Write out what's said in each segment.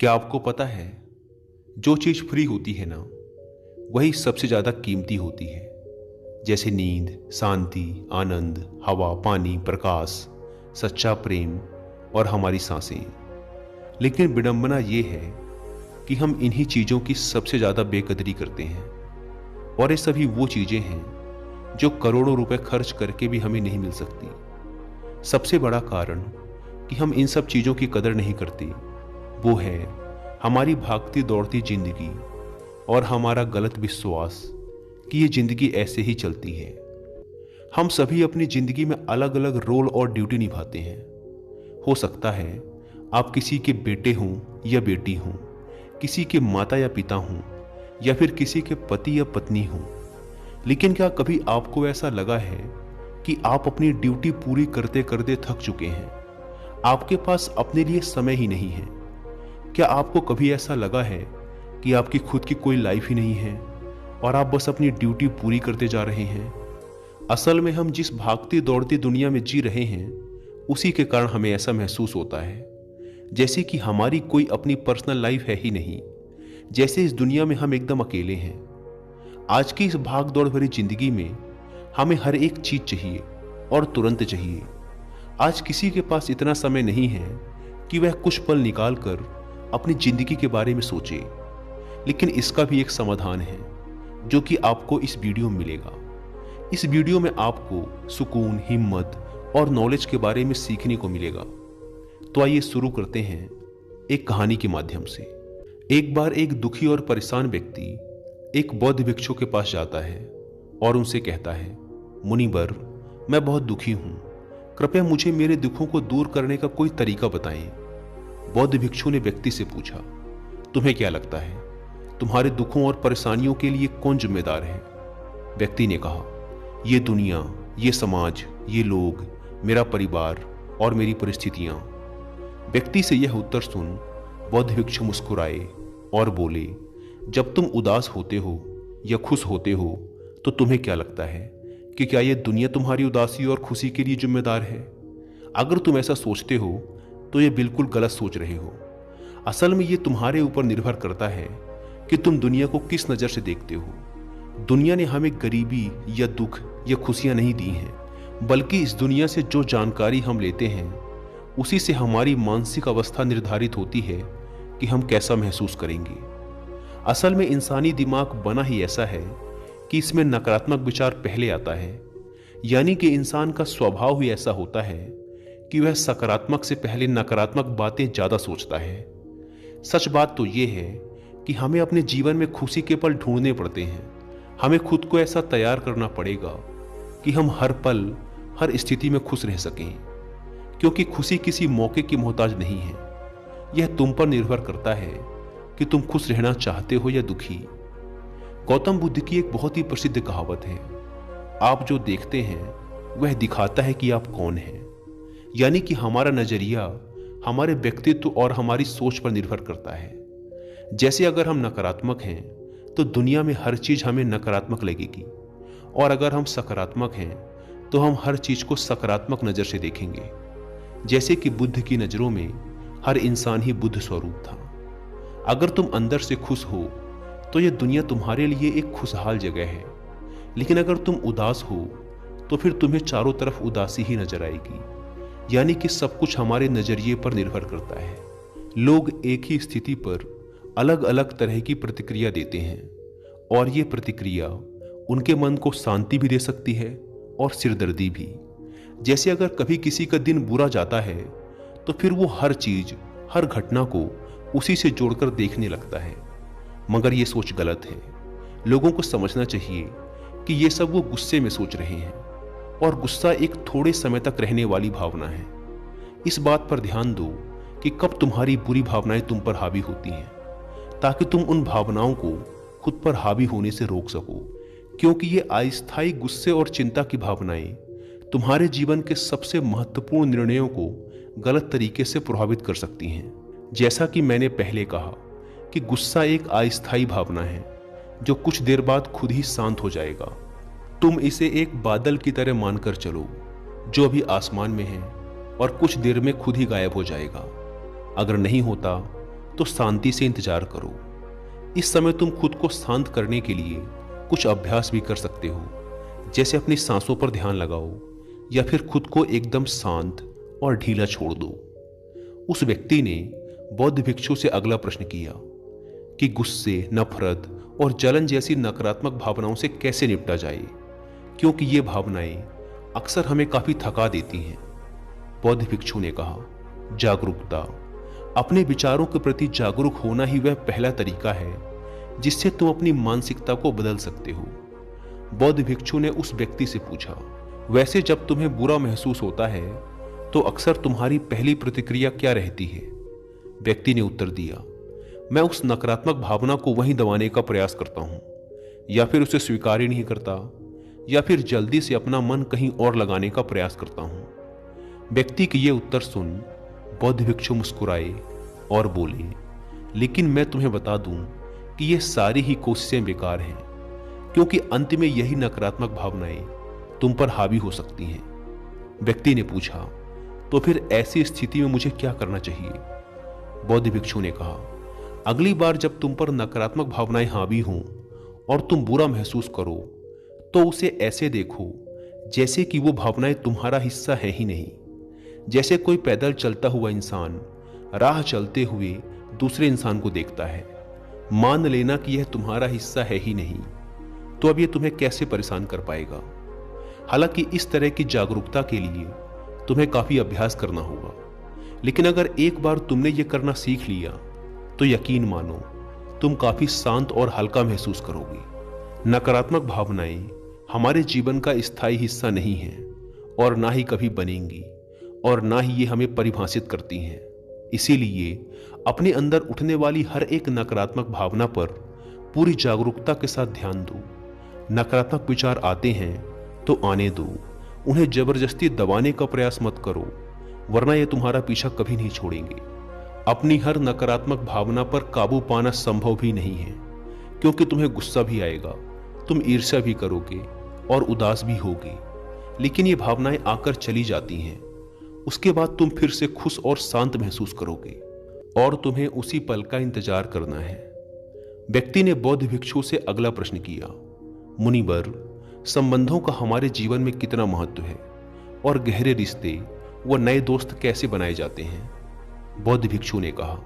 क्या आपको पता है, जो चीज़ फ्री होती है ना, वही सबसे ज़्यादा कीमती होती है। जैसे नींद, शांति, आनंद, हवा, पानी, प्रकाश, सच्चा प्रेम और हमारी सांसें। लेकिन विडंबना ये है कि हम इन्हीं चीज़ों की सबसे ज़्यादा बेकदरी करते हैं। और ये सभी वो चीज़ें हैं जो करोड़ों रुपए खर्च करके भी हमें नहीं मिल सकती। सबसे बड़ा कारण कि हम इन सब चीज़ों की कदर नहीं करते, वो है हमारी भागती दौड़ती जिंदगी और हमारा गलत विश्वास कि ये जिंदगी ऐसे ही चलती है। हम सभी अपनी जिंदगी में अलग अलग रोल और ड्यूटी निभाते हैं। हो सकता है आप किसी के बेटे हों या बेटी हों, किसी के माता या पिता हों, या फिर किसी के पति या पत्नी हों। लेकिन क्या कभी आपको ऐसा लगा है कि आप अपनी ड्यूटी पूरी करते करते थक चुके हैं, आपके पास अपने लिए समय ही नहीं है? क्या आपको कभी ऐसा लगा है कि आपकी खुद की कोई लाइफ ही नहीं है और आप बस अपनी ड्यूटी पूरी करते जा रहे हैं? असल में हम जिस भागती दौड़ती दुनिया में जी रहे हैं, उसी के कारण हमें ऐसा महसूस होता है जैसे कि हमारी कोई अपनी पर्सनल लाइफ है ही नहीं, जैसे इस दुनिया में हम एकदम अकेले हैं। आज की इस भाग दौड़ भरी जिंदगी में हमें हर एक चीज चाहिए और तुरंत चाहिए। आज किसी के पास इतना समय नहीं है कि वह कुछ पल निकाल कर अपनी जिंदगी के बारे में सोचे। लेकिन इसका भी एक समाधान है जो कि आपको इस वीडियो में मिलेगा। इस वीडियो में आपको सुकून, हिम्मत और नॉलेज के बारे में सीखने को मिलेगा। तो आइए शुरू करते हैं एक कहानी के माध्यम से। एक बार एक दुखी और परेशान व्यक्ति एक बौद्ध भिक्षु के पास जाता है और उनसे कहता है, मुनिवर, मैं बहुत दुखी हूं, कृपया मुझे मेरे दुखों को दूर करने का कोई तरीका बताएं। बौद्ध भिक्षु ने व्यक्ति से पूछा, तुम्हें क्या लगता है, तुम्हारे दुखों और परेशानियों के लिए कौन जिम्मेदार है? व्यक्ति ने कहा, ये दुनिया, ये समाज, ये लोग, मेरा परिवार और मेरी परिस्थितियां। व्यक्ति से यह उत्तर सुन बौद्ध भिक्षु मुस्कुराए और बोले, जब तुम उदास होते हो या खुश होते हो तो तुम्हें क्या लगता है कि क्या यह दुनिया तुम्हारी उदासी और खुशी के लिए जिम्मेदार है? अगर तुम ऐसा सोचते हो तो यह बिल्कुल गलत सोच रहे हो। असल में यह तुम्हारे ऊपर निर्भर करता है कि तुम दुनिया को किस नज़र से देखते हो। दुनिया ने हमें गरीबी या दुख या खुशियां नहीं दी हैं, बल्कि इस दुनिया से जो जानकारी हम लेते हैं उसी से हमारी मानसिक अवस्था निर्धारित होती है कि हम कैसा महसूस करेंगे। असल में इंसानी दिमाग बना ही ऐसा है कि इसमें नकारात्मक विचार पहले आता है। यानी कि इंसान का स्वभाव ही ऐसा होता है कि वह सकारात्मक से पहले नकारात्मक बातें ज्यादा सोचता है। सच बात तो यह है कि हमें अपने जीवन में खुशी के पल ढूंढने पड़ते हैं। हमें खुद को ऐसा तैयार करना पड़ेगा कि हम हर पल, हर स्थिति में खुश रह सकें, क्योंकि खुशी किसी मौके की मोहताज नहीं है। यह तुम पर निर्भर करता है कि तुम खुश रहना चाहते हो या दुखी। गौतम बुद्ध की एक बहुत ही प्रसिद्ध कहावत है, आप जो देखते हैं वह दिखाता है कि आप कौन हैं। यानी कि हमारा नजरिया हमारे व्यक्तित्व और हमारी सोच पर निर्भर करता है। जैसे अगर हम नकारात्मक हैं तो दुनिया में हर चीज हमें नकारात्मक लगेगी, और अगर हम सकारात्मक हैं तो हम हर चीज को सकारात्मक नजर से देखेंगे। जैसे कि बुद्ध की नजरों में हर इंसान ही बुद्ध स्वरूप था। अगर तुम अंदर से खुश हो तो यह दुनिया तुम्हारे लिए एक खुशहाल जगह है। लेकिन अगर तुम उदास हो तो फिर तुम्हें चारों तरफ उदासी ही नजर आएगी। यानी कि सब कुछ हमारे नजरिए पर निर्भर करता है। लोग एक ही स्थिति पर अलग अलग तरह की प्रतिक्रिया देते हैं, और ये प्रतिक्रिया उनके मन को शांति भी दे सकती है और सिरदर्दी भी। जैसे अगर कभी किसी का दिन बुरा जाता है तो फिर वो हर चीज, हर घटना को उसी से जोड़कर देखने लगता है। मगर ये सोच गलत है। लोगों को समझना चाहिए कि ये सब वो गुस्से में सोच रहे हैं, और गुस्सा एक थोड़े समय तक रहने वाली भावना है। इस बात पर ध्यान दो कि कब तुम्हारी बुरी भावनाएं तुम पर हावी होती हैं, ताकि तुम उन भावनाओं को खुद पर हावी होने से रोक सको। क्योंकि ये अस्थायी गुस्से और चिंता की भावनाएं तुम्हारे जीवन के सबसे महत्वपूर्ण निर्णयों को गलत तरीके से प्रभावित कर सकती हैं। जैसा कि मैंने पहले कहा कि गुस्सा एक अस्थायी भावना है जो कुछ देर बाद खुद ही शांत हो जाएगा। तुम इसे एक बादल की तरह मानकर चलो जो अभी आसमान में है और कुछ देर में खुद ही गायब हो जाएगा। अगर नहीं होता तो शांति से इंतजार करो। इस समय तुम खुद को शांत करने के लिए कुछ अभ्यास भी कर सकते हो, जैसे अपनी सांसों पर ध्यान लगाओ या फिर खुद को एकदम शांत और ढीला छोड़ दो। उस व्यक्ति ने बौद्ध भिक्षु से अगला प्रश्न किया कि गुस्से, नफरत और जलन जैसी नकारात्मक भावनाओं से कैसे निपटा जाए, क्योंकि ये भावनाएं अक्सर हमें काफी थका देती हैं। बौद्ध भिक्षु ने कहा, जागरूकता। अपने विचारों के प्रति जागरूक होना ही वह पहला तरीका है जिससे तुम अपनी मानसिकता को बदल सकते हो। बौद्ध भिक्षु ने उस व्यक्ति से पूछा, वैसे जब तुम्हें बुरा महसूस होता है तो अक्सर तुम्हारी पहली प्रतिक्रिया क्या रहती है? व्यक्ति ने उत्तर दिया, मैं उस नकारात्मक भावना को वहीं दबाने का प्रयास करता हूं, या फिर उसे स्वीकार ही नहीं करता, या फिर जल्दी से अपना मन कहीं और लगाने का प्रयास करता हूं। व्यक्ति के ये उत्तर सुन बौद्ध भिक्षु मुस्कुराए और बोले, लेकिन मैं तुम्हें बता दूं कि ये सारी ही कोशिशें बेकार हैं, क्योंकि अंत में यही नकारात्मक भावनाएं तुम पर हावी हो सकती हैं। व्यक्ति ने पूछा, तो फिर ऐसी स्थिति में मुझे क्या करना चाहिए? बौद्ध भिक्षु ने कहा, अगली बार जब तुम पर नकारात्मक भावनाएं हावी हों और तुम बुरा महसूस करो तो उसे ऐसे देखो जैसे कि वो भावनाएं तुम्हारा हिस्सा है ही नहीं। जैसे कोई पैदल चलता हुआ इंसान राह चलते हुए दूसरे इंसान को देखता है। मान लेना कि यह तुम्हारा हिस्सा है ही नहीं, तो अब यह तुम्हें कैसे परेशान कर पाएगा? हालांकि इस तरह की जागरूकता के लिए तुम्हें काफी अभ्यास करना होगा, लेकिन अगर एक बार तुमने ये करना सीख लिया तो यकीन मानो तुम काफी शांत और हल्का महसूस करोगे। नकारात्मक भावनाएं हमारे जीवन का स्थायी हिस्सा नहीं हैं और ना ही कभी बनेंगी, और ना ही ये हमें परिभाषित करती हैं। इसीलिए अपने अंदर उठने वाली हर एक नकारात्मक भावना पर पूरी जागरूकता के साथ ध्यान दो। नकारात्मक विचार आते हैं तो आने दो, उन्हें जबरदस्ती दबाने का प्रयास मत करो, वरना ये तुम्हारा पीछा कभी नहीं छोड़ेंगे। अपनी हर नकारात्मक भावना पर काबू पाना संभव भी नहीं है, क्योंकि तुम्हें गुस्सा भी आएगा, तुम ईर्ष्या भी करोगे और उदास भी होगे, लेकिन ये भावनाएं आकर चली जाती हैं। उसके बाद तुम फिर से खुश और शांत महसूस करोगे और तुम्हें उसी पल का इंतजार करना है। व्यक्ति ने बौद्ध भिक्षु से अगला प्रश्न किया, मुनिवर, संबंधों का हमारे जीवन में कितना महत्व है और गहरे रिश्ते व नए दोस्त कैसे बनाए जाते हैं? बौद्ध भिक्षु ने कहा,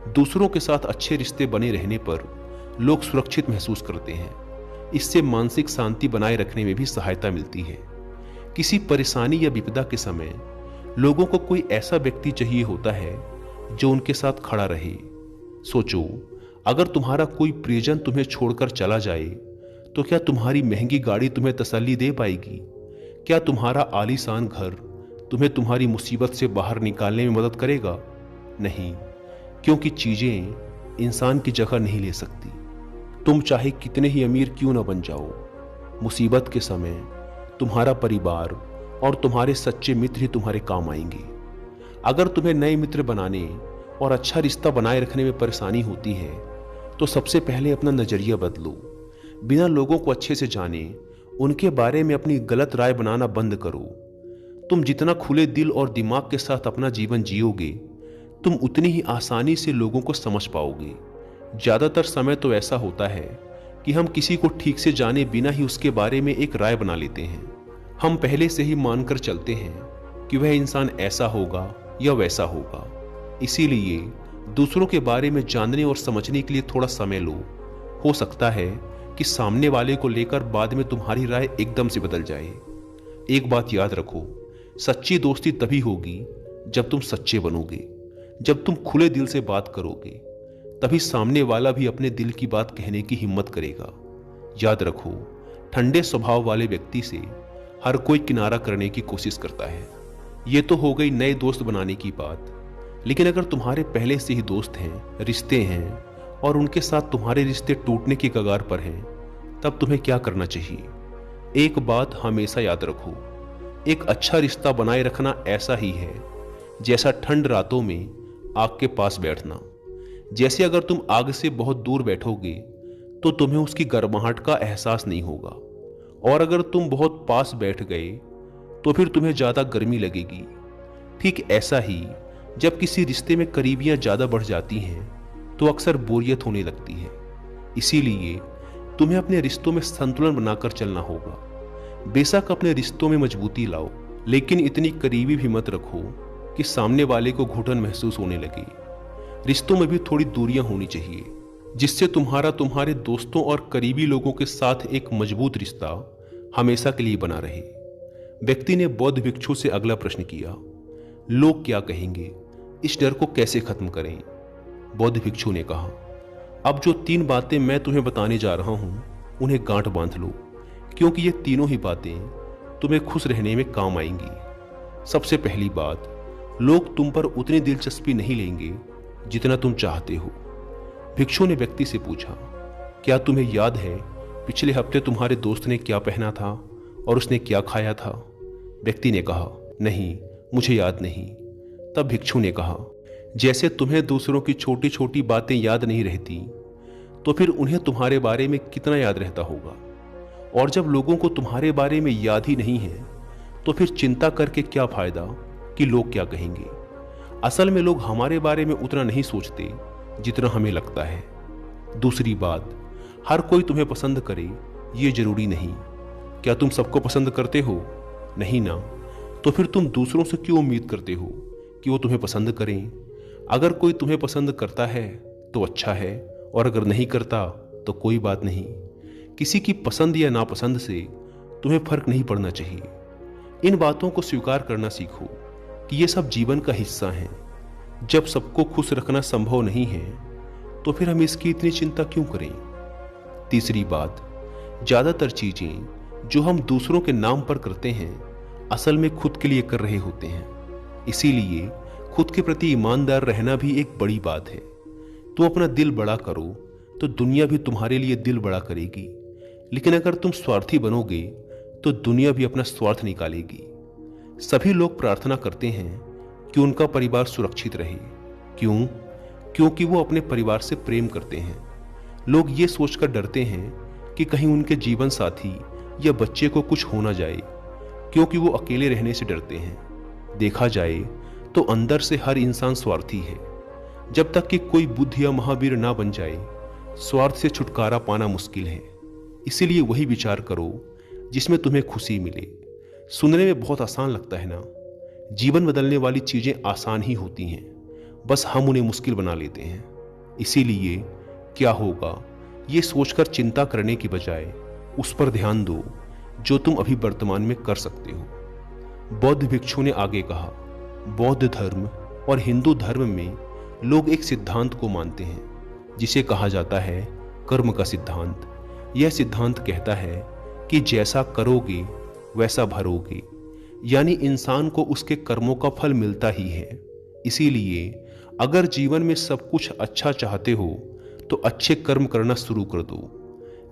दूसरों के साथ अच्छे रिश्ते बने रहने पर लोग सुरक्षित महसूस करते हैं। इससे मानसिक शांति बनाए रखने में भी सहायता मिलती है। किसी परेशानी या विपदा के समय लोगों को कोई ऐसा व्यक्ति चाहिए होता है जो उनके साथ खड़ा रहे। सोचो, अगर तुम्हारा कोई प्रियजन तुम्हें छोड़कर चला जाए तो क्या तुम्हारी महंगी गाड़ी तुम्हें तसल्ली दे पाएगी? क्या तुम्हारा आलीशान घर तुम्हें तुम्हारी मुसीबत से बाहर निकालने में मदद करेगा? नहीं, क्योंकि चीजें इंसान की जगह नहीं ले सकती। तुम चाहे कितने ही अमीर क्यों न बन जाओ, मुसीबत के समय तुम्हारा परिवार और तुम्हारे सच्चे मित्र ही तुम्हारे काम आएंगे। अगर तुम्हें नए मित्र बनाने और अच्छा रिश्ता बनाए रखने में परेशानी होती है तो सबसे पहले अपना नजरिया बदलो। बिना लोगों को अच्छे से जाने उनके बारे में अपनी गलत राय बनाना बंद करो। तुम जितना खुले दिल और दिमाग के साथ अपना जीवन जियोगे, तुम उतनी ही आसानी से लोगों को समझ पाओगे। ज्यादातर समय तो ऐसा होता है कि हम किसी को ठीक से जाने बिना ही उसके बारे में एक राय बना लेते हैं। हम पहले से ही मानकर चलते हैं कि वह इंसान ऐसा होगा या वैसा होगा। इसीलिए दूसरों के बारे में जानने और समझने के लिए थोड़ा समय लो। हो सकता है कि सामने वाले को लेकर बाद में तुम्हारी राय एकदम से बदल जाए। एक बात याद रखो, सच्ची दोस्ती तभी होगी जब तुम सच्चे बनोगे। जब तुम खुले दिल से बात करोगे तभी सामने वाला भी अपने दिल की बात कहने की हिम्मत करेगा। याद रखो, ठंडे स्वभाव वाले व्यक्ति से हर कोई किनारा करने की कोशिश करता है। ये तो हो गई नए दोस्त बनाने की बात, लेकिन अगर तुम्हारे पहले से ही दोस्त हैं, रिश्ते हैं और उनके साथ तुम्हारे रिश्ते टूटने की कगार पर हैं, तब तुम्हें क्या करना चाहिए? एक बात हमेशा याद रखो, एक अच्छा रिश्ता बनाए रखना ऐसा ही है जैसा ठंड रातों में आग के पास बैठना। जैसे अगर तुम आग से बहुत दूर बैठोगे तो तुम्हें उसकी गर्माहट का एहसास नहीं होगा, और अगर तुम बहुत पास बैठ गए तो फिर तुम्हें ज्यादा गर्मी लगेगी। ठीक ऐसा ही जब किसी रिश्ते में करीबियां ज्यादा बढ़ जाती हैं तो अक्सर बोरियत होने लगती है। इसीलिए तुम्हें अपने रिश्तों में संतुलन बनाकर चलना होगा। बेशक अपने रिश्तों में मजबूती लाओ, लेकिन इतनी करीबी भी मत रखो कि सामने वाले को घुटन महसूस होने लगे। रिश्तों में भी थोड़ी दूरियां होनी चाहिए, जिससे तुम्हारे दोस्तों और करीबी लोगों के साथ एक मजबूत रिश्ता हमेशा के लिए बना रहे। व्यक्ति ने बौद्ध भिक्षु से अगला प्रश्न किया, लोग क्या कहेंगे, इस डर को कैसे खत्म करें? बौद्ध भिक्षु ने कहा, अब जो 3 बातें मैं तुम्हें बताने जा रहा हूं उन्हें गांठ बांध लो, क्योंकि ये तीनों ही बातें तुम्हें खुश रहने में काम आएंगी। सबसे पहली बात, लोग तुम पर उतनी दिलचस्पी नहीं लेंगे जितना तुम चाहते हो। भिक्षु ने व्यक्ति से पूछा, क्या तुम्हें याद है पिछले हफ्ते तुम्हारे दोस्त ने क्या पहना था और उसने क्या खाया था? व्यक्ति ने कहा, नहीं, मुझे याद नहीं। तब भिक्षु ने कहा, जैसे तुम्हें दूसरों की छोटी छोटी बातें याद नहीं रहती, तो फिर उन्हें तुम्हारे बारे में कितना याद रहता होगा। और जब लोगों को तुम्हारे बारे में याद ही नहीं है, तो फिर चिंता करके क्या फायदा कि लोग क्या कहेंगे। असल में लोग हमारे बारे में उतना नहीं सोचते जितना हमें लगता है। दूसरी बात, हर कोई तुम्हें पसंद करे ये जरूरी नहीं। क्या तुम सबको पसंद करते हो? नहीं ना। तो फिर तुम दूसरों से क्यों उम्मीद करते हो कि वो तुम्हें पसंद करें? अगर कोई तुम्हें पसंद करता है तो अच्छा है, और अगर नहीं करता तो कोई बात नहीं। किसी की पसंद या नापसंद से तुम्हें फर्क नहीं पड़ना चाहिए। इन बातों को स्वीकार करना सीखो कि ये सब जीवन का हिस्सा है। जब सबको खुश रखना संभव नहीं है, तो फिर हम इसकी इतनी चिंता क्यों करें? तीसरी बात, ज्यादातर चीजें जो हम दूसरों के नाम पर करते हैं, असल में खुद के लिए कर रहे होते हैं। इसीलिए खुद के प्रति ईमानदार रहना भी एक बड़ी बात है। तुम अपना दिल बड़ा करो तो दुनिया भी तुम्हारे लिए दिल बड़ा करेगी, लेकिन अगर तुम स्वार्थी बनोगे तो दुनिया भी अपना स्वार्थ निकालेगी। सभी लोग प्रार्थना करते हैं कि उनका परिवार सुरक्षित रहे। क्यों? क्योंकि वो अपने परिवार से प्रेम करते हैं। लोग ये सोचकर डरते हैं कि कहीं उनके जीवन साथी या बच्चे को कुछ हो ना जाए, क्योंकि वो अकेले रहने से डरते हैं। देखा जाए तो अंदर से हर इंसान स्वार्थी है। जब तक कि कोई बुद्ध या महावीर ना बन जाए, स्वार्थ से छुटकारा पाना मुश्किल है। इसीलिए वही विचार करो जिसमें तुम्हें खुशी मिले। सुनने में बहुत आसान लगता है ना? जीवन बदलने वाली चीजें आसान ही होती हैं, बस हम उन्हें मुश्किल बना लेते हैं। इसीलिए क्या होगा ये सोचकर चिंता करने की बजाय उस पर ध्यान दो जो तुम अभी वर्तमान में कर सकते हो। बौद्ध भिक्षु ने आगे कहा, बौद्ध धर्म और हिंदू धर्म में लोग एक सिद्धांत को मानते हैं जिसे कहा जाता है कर्म का सिद्धांत। यह सिद्धांत कहता है कि जैसा करोगे वैसा भरोगे, यानी इंसान को उसके कर्मों का फल मिलता ही है। इसीलिए अगर जीवन में सब कुछ अच्छा चाहते हो तो अच्छे कर्म करना शुरू कर दो।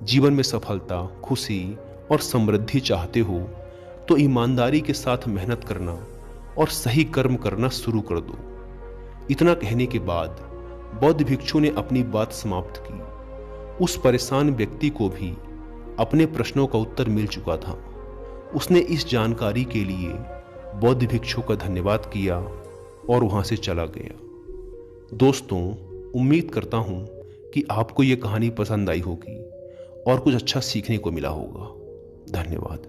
जीवन में सफलता, खुशी और समृद्धि चाहते हो तो ईमानदारी के साथ मेहनत करना और सही कर्म करना शुरू कर दो। इतना कहने के बाद बौद्ध भिक्षु ने अपनी बात समाप्त की। उस परेशान व्यक्ति को भी अपने प्रश्नों का उत्तर मिल चुका था। उसने इस जानकारी के लिए बौद्ध भिक्षु का धन्यवाद किया और वहां से चला गया। दोस्तों, उम्मीद करता हूं कि आपको यह कहानी पसंद आई होगी और कुछ अच्छा सीखने को मिला होगा। धन्यवाद।